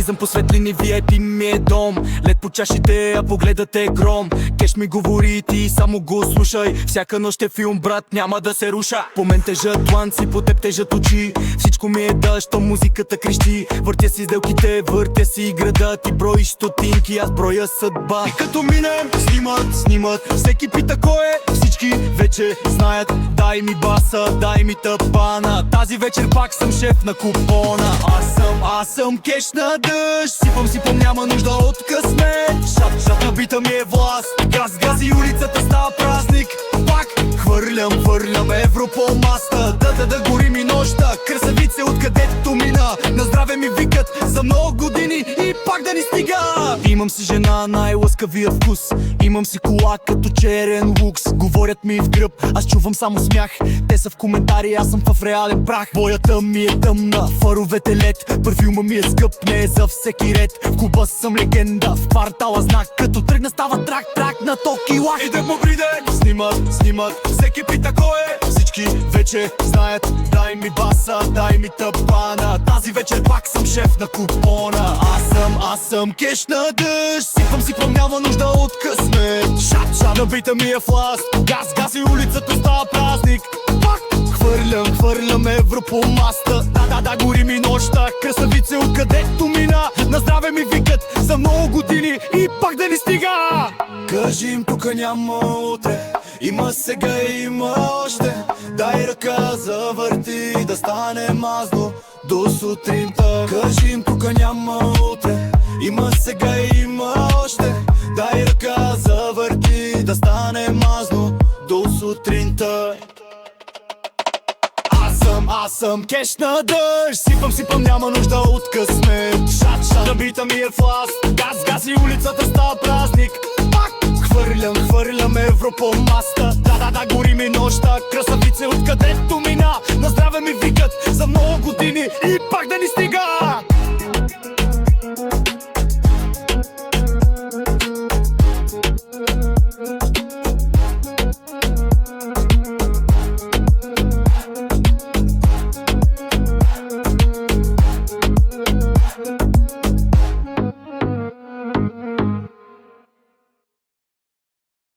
Влизам по светлини, VIP ми е дом. Лед по чашите, а погледът е гром. Кеш ми говори, ти само го слушай. Всяка нощ е филм, брат, няма да се руша. По мен тежат дланци, по теб тежат очи. Всичко ми е дъжд, то музиката крещи. Въртя си сделките, въртя си града. Ти броиш стотинки, аз броя съдба. И като минем, снимат. Всеки пита кой е, всички вече знаят. Дай ми баса, дай ми тъпана. Тази вечер пак съм шеф на купона. Аз съм кеш на дъжд. Сипам, няма нужда от късмет. Шап, на бита ми е власт. Газ и улицата става празник. Пак хвърлям евро по маста. Да гори ми нощта. Красавице откъдето мина. На здраве ми викат за много години и пак да ни стига. Имам си жена, най-лъскавия вкус. Имам си кола като черен лукс. Говорят ми в гръб, аз чувам само смях. Те са в коментари, аз съм в реален прах. Боята ми е тъмна, фаровете лед. Парфюма ми е скъп, не е за всеки ред. В клуба съм легенда, в квартала знак. Като тръгна става трак на токи лах. И да му приде, снимат. Всеки пита кой е, всички вече знаят. Дай ми баса, дай ми тъпана. Тази вечер пак съм шеф на купона. Аз съм кеш на дъжд. Сипам, няма нужда от късмет. Шап, на бита ми е власт. Газ и улицата става празник. Пак хвърлям евро по маста. Да гори ми нощта. Красавице откъдето мина. На здраве ми викат за много години и пак да ни стига. Кажи им тука няма утре. Има сега, има още. Дай ръка, завърти, да стане мазно до сутринта. Кажи им тука няма утре. Има сега, има още. Дай ръка, завърти, да стане мазно до сутринта. Аз съм кеш на дъжд. Сипам, няма нужда от късмет. Шат, на бита ми е власт. Газ и улицата става празник. Пак хвърлям евро по маста. Да гори ми нощта. Красавице откъдето мина. На здраве ми викат за много години и пак да ни